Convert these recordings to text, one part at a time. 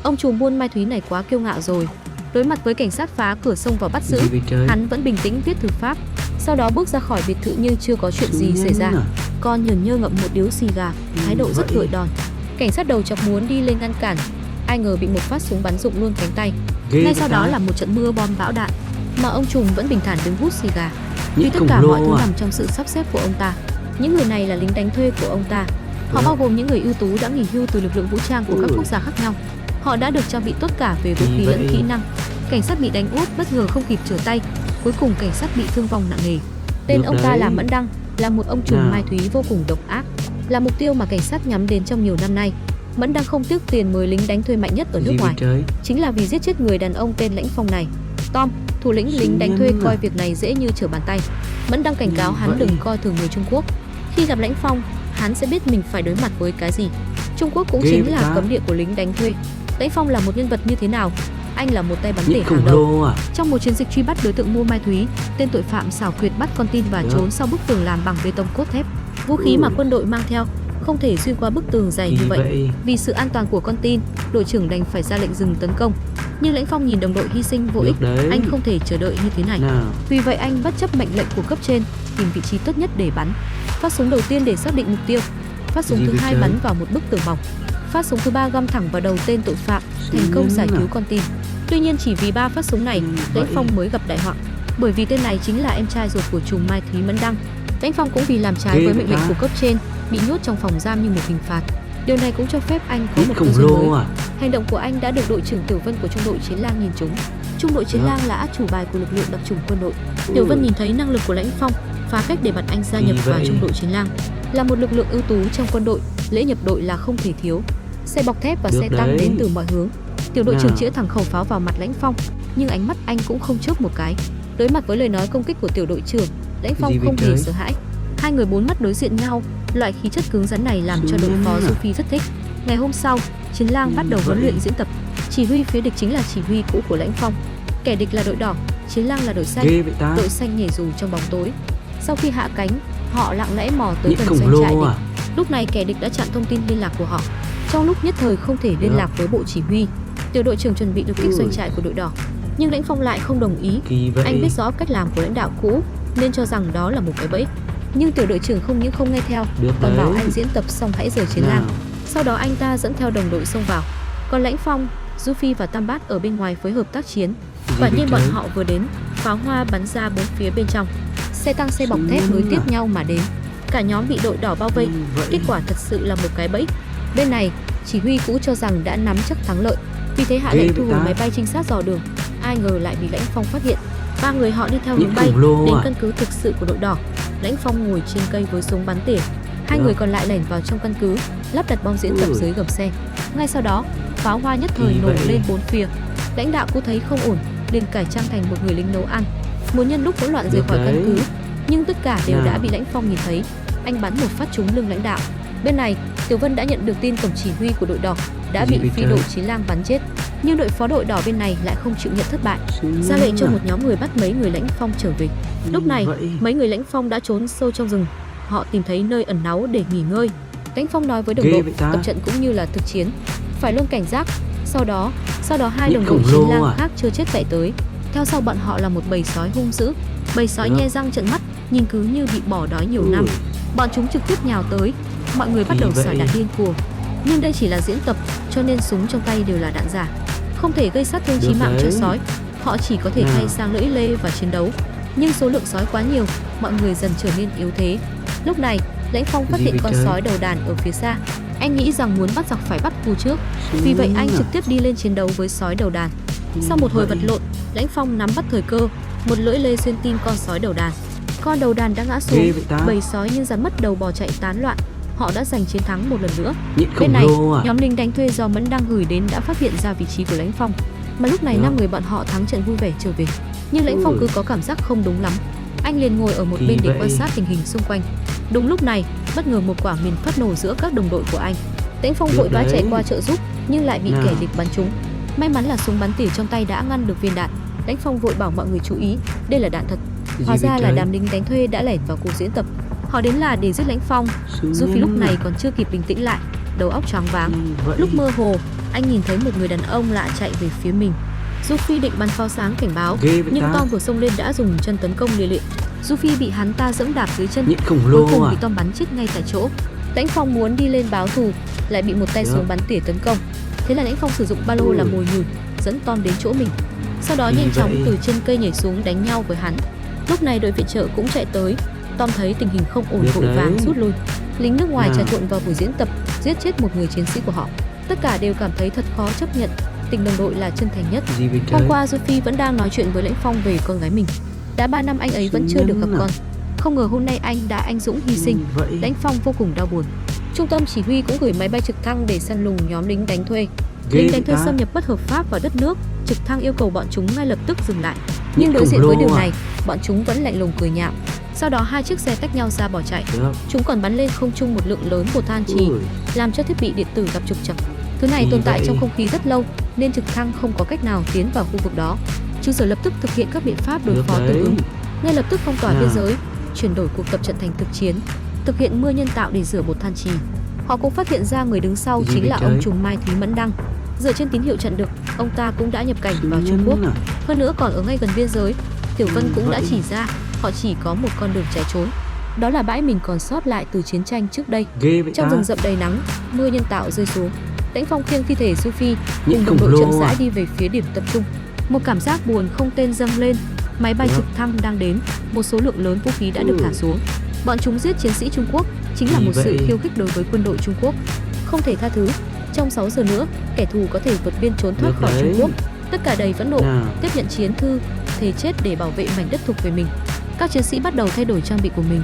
Ông trùm buôn ma túy này quá kiêu ngạo rồi. Đối mặt với cảnh sát phá cửa xông vào bắt giữ, hắn vẫn bình tĩnh viết thư pháp. Sau đó bước ra khỏi biệt thự như chưa có chuyện gì xảy ra. Con nhởn nhơ ngậm một điếu xì gà, thái độ rất gợi đòn. Cảnh sát đầu chọc muốn đi lên ngăn cản, ai ngờ bị một phát súng bắn rụng luôn cánh tay. Ngay sau đó là một trận mưa bom bão đạn, mà ông trùm vẫn bình thản đứng hút xì gà. Vì tất cả mọi thứ nằm trong sự sắp xếp của ông ta. Những người này là lính đánh thuê của ông ta. Họ bao gồm những người ưu tú đã nghỉ hưu từ lực lượng vũ trang của các quốc gia khác nhau. Họ đã được trang bị tốt cả về vũ khí lẫn kỹ năng. Cảnh sát bị đánh úp bất ngờ không kịp trở tay, cuối cùng cảnh sát bị thương vong nặng nề. Tên ông ta là Mẫn Đăng, là một ông trùm ma túy vô cùng độc ác, là mục tiêu mà cảnh sát nhắm đến trong nhiều năm nay. Mẫn Đăng không tiếc tiền mời lính đánh thuê mạnh nhất ở nước ngoài, chính là vì giết chết người đàn ông tên Lãnh Phong này. Tom, thủ lĩnh lính đánh thuê, coi việc này dễ như trở bàn tay. Mẫn Đăng cảnh cáo hắn đừng coi thường người Trung Quốc. Khi gặp Lãnh Phong, hắn sẽ biết mình phải đối mặt với cái gì. Trung Quốc cũng chính là cấm địa của lính đánh thuê. Lãnh Phong là một nhân vật như thế nào? Anh là một tay bắn tỉa hàng đầu. Trong một chiến dịch truy bắt đối tượng mua ma túy, tên tội phạm xảo quyệt bắt con tin và trốn sau bức tường làm bằng bê tông cốt thép. Vũ khí mà quân đội mang theo không thể xuyên qua bức tường dày như vậy. Vì sự an toàn của con tin, đội trưởng đành phải ra lệnh dừng tấn công. Nhưng Lãnh Phong nhìn đồng đội hy sinh vô ích, anh không thể chờ đợi như thế này. Vì vậy anh bất chấp mệnh lệnh của cấp trên, tìm vị trí tốt nhất để bắn. Phát súng đầu tiên để xác định mục tiêu. Phát súng thứ hai bắn vào một bức tường mỏng. Phát súng thứ ba găm thẳng vào đầu tên tội phạm, thành công giải cứu con tin. Tuy nhiên chỉ vì 3 phát súng này, Lãnh Phong mới gặp đại họa. Bởi vì tên này chính là em trai ruột của trùm ma túy Mẫn Đăng. Lãnh Phong cũng vì làm trái với mệnh lệnh của cấp trên, bị nhốt trong phòng giam như một hình phạt. Điều này cũng cho phép anh có một cơ duyên mới. Hành động của anh đã được đội trưởng Tiểu Vân của trung đội Chiến Lang nhìn trúng. Trung đội Chiến Lang là át chủ bài của lực lượng đặc chủng quân đội. Tiểu Vân nhìn thấy năng lực của Lãnh Phong, phá cách để bật anh gia nhập vào trung đội Chiến Lang. Là một lực lượng ưu tú trong quân đội, lễ nhập đội là không thể thiếu. Xe bọc thép và xe tăng đến từ mọi hướng. Tiểu đội trưởng chĩa thẳng khẩu pháo vào mặt Lãnh Phong, nhưng ánh mắt anh cũng không chớp một cái. Đối mặt với lời nói công kích của tiểu đội trưởng, Lãnh Phong không hề sợ hãi. Hai người bốn mắt đối diện nhau, loại khí chất cứng rắn này làm cho đội phó Du Phi rất thích. Ngày hôm sau, Chiến Lang bắt đầu huấn luyện diễn tập. Chỉ huy phía địch chính là chỉ huy cũ của Lãnh Phong. Kẻ địch là đội đỏ, Chiến Lang là đội xanh. Đội xanh nhảy dù trong bóng tối. Sau khi hạ cánh, họ lặng lẽ mò tới gần doanh trại địch. Lúc này kẻ địch đã chặn thông tin liên lạc của họ. Trong lúc nhất thời không thể liên lạc với bộ chỉ huy, tiểu đội trưởng chuẩn bị đột kích doanh trại của đội đỏ, nhưng Lãnh Phong lại không đồng ý. Anh biết rõ cách làm của lãnh đạo cũ nên cho rằng đó là một cái bẫy. Nhưng tiểu đội trưởng không những không nghe theo, còn bảo anh diễn tập xong hãy rời Chiến Lang. Sau đó anh ta dẫn theo đồng đội xông vào. Còn Lãnh Phong, Du Phi và Tam Bát ở bên ngoài phối hợp tác chiến. Quả nhiên bọn họ vừa đến, pháo hoa bắn ra bốn phía bên trong. Xe tăng xe bọc thép nối tiếp nhau mà đến. Cả nhóm bị đội đỏ bao vây. Kết quả thật sự là một cái bẫy. Bên này, chỉ huy cũ cho rằng đã nắm chắc thắng lợi, vì thế hạ lệnh thu hồi máy bay trinh sát dò đường. Ai ngờ lại bị Lãnh Phong phát hiện. Ba người họ đi theo hướng bay đến căn cứ thực sự của đội đỏ. Lãnh Phong ngồi trên cây với súng bắn tỉa. Hai người còn lại lẻn vào trong căn cứ, lắp đặt bom diễn tập dưới gầm xe. Ngay sau đó, pháo hoa nhất thời nổ lên bốn phía. Lãnh đạo cũ thấy không ổn, liền cải trang thành một người lính nấu ăn, muốn nhân lúc hỗn loạn rời khỏi căn cứ. Nhưng tất cả đều đã bị Lãnh Phong nhìn thấy. Anh bắn một phát trúng lưng lãnh đạo. Bên này, Tiểu Vân đã nhận được tin tổng chỉ huy của đội đỏ đã bị phi đội Chiến Lang bắn chết, nhưng đội phó đội đỏ bên này lại không chịu nhận thất bại, ra lệnh cho một nhóm người bắt mấy người Lãnh Phong trở về. Lúc này, mấy người Lãnh Phong đã trốn sâu trong rừng, họ tìm thấy nơi ẩn náu để nghỉ ngơi. Lãnh Phong nói với đồng đội tập trận cũng như là thực chiến phải luôn cảnh giác. Sau đó hai đồng đội Chiến Lang khác chưa chết chạy tới. Theo sau bọn họ là một bầy sói hung dữ. Bầy sói nhe răng trợn mắt, nhìn cứ như bị bỏ đói nhiều năm. Bọn chúng trực tiếp nhào tới, mọi người bắt đầu xả đạn điên cuồng. Nhưng đây chỉ là diễn tập, cho nên súng trong tay đều là đạn giả, không thể gây sát thương chí mạng cho sói. Họ chỉ có thể thay sang lưỡi lê và chiến đấu. Nhưng số lượng sói quá nhiều, mọi người dần trở nên yếu thế. Lúc này, Lãnh Phong phát hiện con sói đầu đàn ở phía xa. Anh nghĩ rằng muốn bắt giặc phải bắt cù trước, vì vậy anh trực tiếp đi lên chiến đấu với sói đầu đàn. Sau một hồi vật lộn, Lãnh Phong nắm bắt thời cơ, một lưỡi lê xuyên tim con sói đầu đàn. Con đầu đàn đã ngã xuống, bầy sói nhưng rắn mất đầu bỏ chạy tán loạn. Họ đã giành chiến thắng một lần nữa. Bên này, nhóm lính đánh thuê do Mẫn Đăng gửi đến đã phát hiện ra vị trí của Lãnh Phong, mà lúc này 5 người bọn họ thắng trận vui vẻ trở về. Nhưng Lãnh Phong cứ có cảm giác không đúng lắm. Anh liền ngồi ở một bên để quan sát tình hình xung quanh. Đúng lúc này, bất ngờ một quả mìn phát nổ giữa các đồng đội của anh. Lãnh Phong vội vã chạy qua trợ giúp, nhưng lại bị kẻ địch bắn trúng. May mắn là súng bắn tỉa trong tay đã ngăn được viên đạn. Lãnh Phong vội bảo mọi người chú ý, đây là đạn thật. Hóa ra là đám lính đánh thuê đã lẻn vào cuộc diễn tập. Họ đến là để giết Lãnh Phong. Du Phi lúc này còn chưa kịp bình tĩnh lại, đầu óc choáng váng. Lúc mơ hồ, anh nhìn thấy một người đàn ông lạ chạy về phía mình. Du Phi định bắn pháo sáng cảnh báo, nhưng Tom vừa xông lên đã dùng chân tấn công lia lịa. Du Phi bị hắn ta giẫm đạp dưới chân, cuối cùng bị Tom bắn chết ngay tại chỗ. Lãnh Phong muốn đi lên báo thù, lại bị một tay súng bắn tỉa tấn công. Thế là Lãnh Phong sử dụng ba lô làm mồi nhử, dẫn Tom đến chỗ mình. Sau đó nhanh chóng từ trên cây nhảy xuống đánh nhau với hắn. Lúc này đội viện trợ cũng chạy tới. Tom thấy tình hình không ổn vội vàng rút lui. Lính nước ngoài trà trộn vào buổi diễn tập, giết chết một người chiến sĩ của họ. Tất cả đều cảm thấy thật khó chấp nhận, tình đồng đội là chân thành nhất. Hôm qua Sophie vẫn đang nói chuyện với Lãnh Phong về con gái mình. Đã 3 năm anh ấy vẫn chưa được gặp con. Không ngờ hôm nay anh đã anh dũng hy sinh. Lãnh Phong vô cùng đau buồn. Trung tâm chỉ huy cũng gửi máy bay trực thăng để săn lùng nhóm lính đánh thuê. Lính đánh thuê xâm nhập bất hợp pháp vào đất nước. Trực thăng yêu cầu bọn chúng ngay lập tức dừng lại. Nhưng đối diện với điều này, bọn chúng vẫn lạnh lùng cười nhạo. Sau đó hai chiếc xe tách nhau ra bỏ chạy. Chúng còn bắn lên không trung một lượng lớn của than trì, làm cho thiết bị điện tử gặp trục trặc. Thứ này tồn tại trong không khí rất lâu nên trực thăng không có cách nào tiến vào khu vực đó. Trừ sở lập tức thực hiện các biện pháp đối phó tương ứng. Ngay lập tức phong tỏa biên giới, chuyển đổi cuộc tập trận thành thực chiến, thực hiện mưa nhân tạo để rửa bột than trì. Họ cũng phát hiện ra người đứng sau chính là ông trùm Mai Thúy Mẫn Đăng. Dựa trên tín hiệu chặn được, ông ta cũng đã nhập cảnh vào Trung Quốc. Hơn nữa còn ở ngay gần biên giới, Tiểu Vân cũng đã chỉ ra họ chỉ có một con đường chạy trốn. Đó là bãi mình còn sót lại từ chiến tranh trước đây. Trong rừng rậm đầy nắng, mưa nhân tạo rơi xuống. Lãnh Phong khiêng thi thể Sophie cùng đồng đội chậm rãi đi về phía điểm tập trung. Một cảm giác buồn không tên dâng lên. Máy bay trực thăng đang đến, một số lượng lớn vũ khí đã được thả xuống. Bọn chúng giết chiến sĩ Trung Quốc chính là một sự khiêu khích đối với quân đội Trung Quốc. Không thể tha thứ. Trong 6 giờ nữa, kẻ thù có thể vượt biên trốn thoát khỏi Trung Quốc. Tất cả đầy phẫn nộ, tiếp nhận chiến thư, thề chết để bảo vệ mảnh đất thuộc về mình. Các chiến sĩ bắt đầu thay đổi trang bị của mình.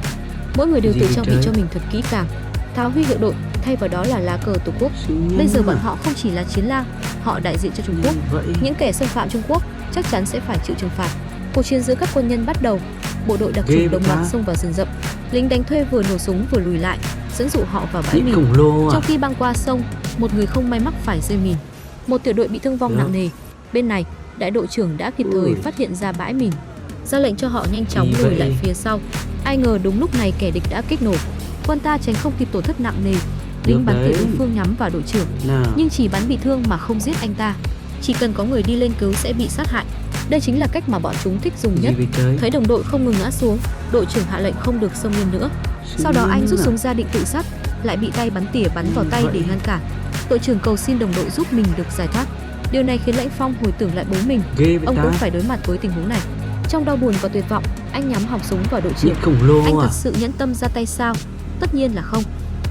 Mỗi người đều tự trang bị cho mình thật kỹ càng. Tháo huy hiệu đội, thay vào đó là lá cờ Tổ quốc. Bây giờ bọn họ không chỉ là chiến lang, họ đại diện cho Trung Quốc. Những kẻ xâm phạm Trung Quốc chắc chắn sẽ phải chịu trừng phạt. Cuộc chiến giữa các quân nhân bắt đầu. Bộ đội đặc chủng đồng loạt xông vào rừng rậm. Lính đánh thuê vừa nổ súng vừa lùi lại, dẫn dụ họ vào bãi mìn. Trong khi băng qua sông, một người không may mắc phải rơi mìn. Một tiểu đội bị thương vong nặng nề. Bên này, đại đội trưởng đã kịp thời phát hiện ra bãi mìn, ra lệnh cho họ nhanh chóng lùi lại phía sau. Ai ngờ đúng lúc này kẻ địch đã kích nổ. Quân ta tránh không kịp tổn thất nặng nề. Lính bắn tỉa đối phương nhắm vào đội trưởng, nhưng chỉ bắn bị thương mà không giết anh ta. Chỉ cần có người đi lên cứu sẽ bị sát hại. Đây chính là cách mà bọn chúng thích dùng nhất. Thấy đồng đội không ngừng ngã xuống, đội trưởng hạ lệnh không được xông lên nữa. Sau đó anh rút súng ra định tự sát, lại bị tay bắn tỉa bắn vào tay để ngăn cản. Đội trưởng cầu xin đồng đội giúp mình được giải thoát. Điều này khiến Lãnh Phong hồi tưởng lại bố mình. Ông cũng phải đối mặt với tình huống này. Trong đau buồn và tuyệt vọng, anh nhắm họng súng vào đội trưởng. Anh thật sự nhẫn tâm ra tay sao? Tất nhiên là không.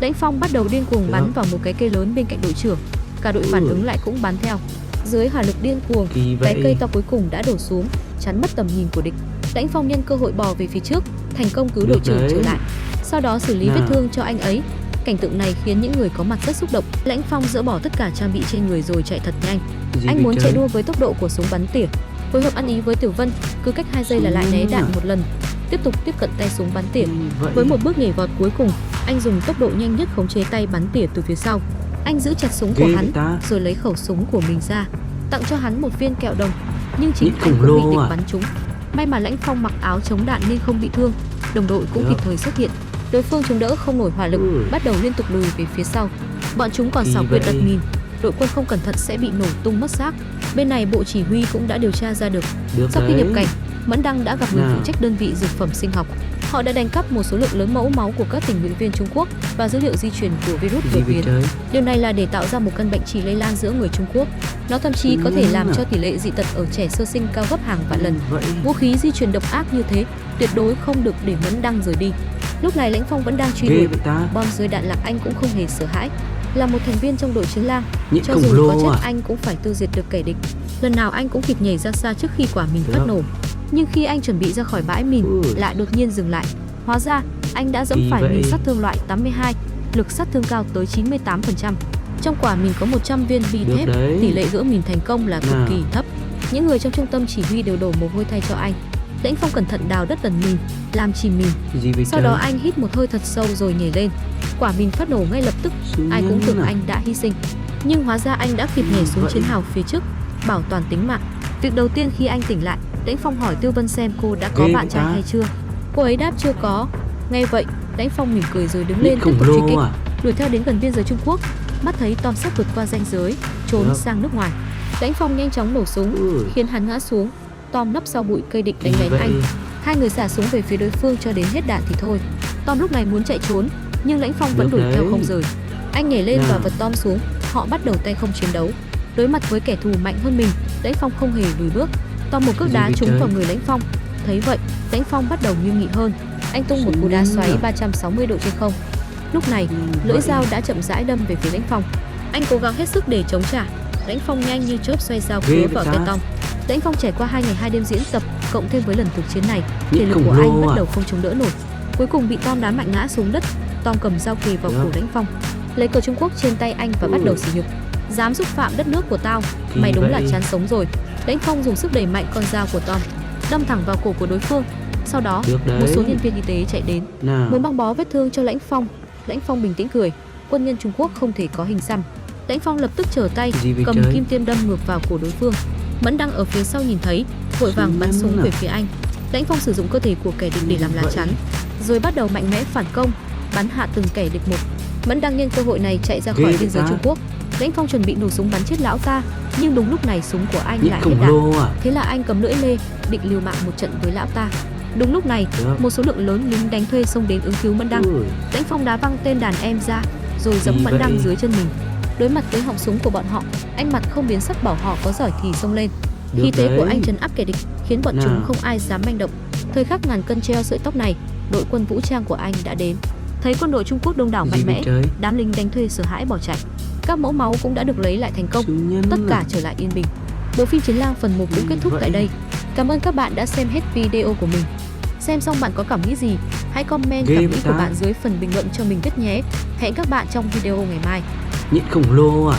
Lãnh Phong bắt đầu điên cuồng bắn vào một cái cây lớn bên cạnh đội trưởng. Cả đội phản ứng lại cũng bắn theo. Dưới hỏa lực điên cuồng, cái cây to cuối cùng đã đổ xuống, chắn mất tầm nhìn của địch. Lãnh Phong nhân cơ hội bò về phía trước, thành công cứu đội trưởng trở lại. Sau đó xử lý vết thương cho anh ấy. Cảnh tượng này khiến những người có mặt rất xúc động. Lãnh Phong dỡ bỏ tất cả trang bị trên người rồi chạy thật nhanh. Anh muốn chạy đua với tốc độ của súng bắn tỉa. Phối hợp ăn ý với Tiểu Vân, cứ cách 2 giây là lại né đạn một lần. Tiếp tục tiếp cận tay súng bắn tỉa. Với một bước nhảy vọt cuối cùng, anh dùng tốc độ nhanh nhất khống chế tay bắn tỉa từ phía sau. Anh giữ chặt súng của hắn, rồi lấy khẩu súng của mình ra, tặng cho hắn một viên kẹo đồng. Nhưng chính anh cũng bị địch bắn trúng. May mà Lãnh Phong mặc áo chống đạn nên không bị thương. Đồng đội cũng kịp thời xuất hiện. Đối phương chống đỡ không nổi hỏa lực, bắt đầu liên tục lùi về phía sau. Bọn chúng còn xảo quyệt đặt mìn, đội quân không cẩn thận sẽ bị nổ tung mất xác. Bên này bộ chỉ huy cũng đã điều tra ra được. Sau khi nhập cảnh, Mẫn Đăng đã gặp người phụ trách đơn vị dược phẩm sinh học. Họ đã đánh cắp một số lượng lớn mẫu máu của các tình nguyện viên Trung Quốc và dữ liệu di truyền của virus đột biến. Điều này là để tạo ra một căn bệnh chỉ lây lan giữa người Trung Quốc. Nó thậm chí có thể làm cho tỷ lệ dị tật ở trẻ sơ sinh cao gấp hàng vạn lần. Vũ khí di truyền độc ác như thế tuyệt đối không được để Mẫn Đăng rời đi. Lúc này Lãnh Phong vẫn đang truy đuổi. Bom rơi đạn lạc anh cũng không hề sợ hãi. Là một thành viên trong đội chiến lang, cho dù có chết anh cũng phải tiêu diệt được kẻ địch. Lần nào anh cũng kịp nhảy ra xa trước khi quả mìn phát nổ. Nhưng khi anh chuẩn bị ra khỏi bãi mìn, lại đột nhiên dừng lại. Hóa ra, anh đã dẫm phải mìn sát thương loại 82, lực sát thương cao tới 98%. Trong quả mìn có 100 viên bi thép, tỷ lệ gỡ mìn thành công là cực kỳ thấp. Những người trong trung tâm chỉ huy đều đổ mồ hôi thay cho anh. Lãnh Phong cẩn thận đào đất lần mìn, làm chìm mìn. Sau đó anh hít một hơi thật sâu rồi nhảy lên. Quả mìn phát nổ ngay lập tức, ai cũng tưởng anh đã hy sinh. Nhưng hóa ra anh đã kịp nhảy xuống chiến hào phía trước, bảo toàn tính mạng. Việc đầu tiên khi anh tỉnh lại, Lãnh Phong hỏi Tiêu Vân xem cô đã có bạn trai hay chưa. Cô ấy đáp chưa có. Nghe vậy, Lãnh Phong mỉm cười rồi đứng lên tiếp tục truy kích, đuổi theo đến gần biên giới Trung Quốc. Mắt thấy Tom sắp vượt qua ranh giới, trốn sang nước ngoài. Lãnh Phong nhanh chóng nổ súng, khiến hắn ngã xuống. Tom nấp sau bụi cây định đánh lén anh. Hai người xả súng về phía đối phương cho đến hết đạn thì thôi. Tom lúc này muốn chạy trốn, nhưng Lãnh Phong vẫn đuổi theo không rời. Anh nhảy lên và vật Tom xuống. Họ bắt đầu tay không chiến đấu. Đối mặt với kẻ thù mạnh hơn mình, Lãnh Phong không hề lùi bước. Tom một cước đá trúng vào người Lãnh Phong. Thấy vậy, Lãnh Phong bắt đầu nghiêm nghị hơn. Anh tung một cú đá xoáy 360 độ trên không. Lúc này, lưỡi dao đã chậm rãi đâm về phía Lãnh Phong. Anh cố gắng hết sức để chống trả. Lãnh Phong nhanh như chớp xoay dao cứa vào tay Tom. Lãnh Phong trải qua 2 ngày 2 đêm diễn tập, cộng thêm với lần thực chiến này, thể lực của anh bắt đầu không chống đỡ nổi. Cuối cùng bị Tom đá mạnh ngã xuống đất. Tom cầm dao kề vào cổ Lãnh Phong, lấy cờ Trung Quốc trên tay anh và bắt đầu sỉ nhục. Dám xúc phạm đất nước của tao, mày đúng là chán sống rồi. Lãnh Phong dùng sức đẩy mạnh con dao của Tom, đâm thẳng vào cổ của đối phương. Sau đó, một số nhân viên y tế chạy đến, muốn băng bó vết thương cho Lãnh Phong. Lãnh Phong bình tĩnh cười, quân nhân Trung Quốc không thể có hình xăm. Lãnh Phong lập tức trở tay, cầm kim tiêm đâm ngược vào cổ đối phương. Mẫn đang ở phía sau nhìn thấy, vội vàng bắn súng về phía anh. Lãnh Phong sử dụng cơ thể của kẻ địch để làm lá chắn, rồi bắt đầu mạnh mẽ phản công, bắn hạ từng kẻ địch một. Mẫn đang nhân cơ hội này chạy ra khỏi biên giới Trung Quốc. Lãnh Phong chuẩn bị nổ súng bắn chết lão ta, nhưng đúng lúc này súng của anh lại hết đạn. Thế là anh cầm lưỡi lê, định liều mạng một trận với lão ta. Đúng lúc này, một số lượng lớn lính đánh thuê xông đến ứng cứu Mẫn Đăng. Lãnh Phong đá văng tên đàn em ra, rồi giẫm Mẫn Đăng dưới chân mình. Đối mặt với họng súng của bọn họ, anh mặt không biến sắc bảo họ có giỏi thì xông lên. Khí thế của anh trấn áp kẻ địch, khiến bọn chúng không ai dám manh động. Thời khắc ngàn cân treo sợi tóc này, đội quân vũ trang của anh đã đến. Thấy quân đội Trung Quốc đông đảo mạnh mẽ, đám lính đánh thuê sợ hãi bỏ chạy. Các mẫu máu cũng đã được lấy lại thành công, tất cả trở lại yên bình. Bộ phim Chiến Lang phần 1 cũng kết thúc tại đây. Cảm ơn các bạn đã xem hết video của mình. Xem xong bạn có cảm nghĩ gì? Hãy comment cảm nghĩ của bạn dưới phần bình luận cho mình biết nhé. Hẹn các bạn trong video ngày mai. Nhện khổng lồ à?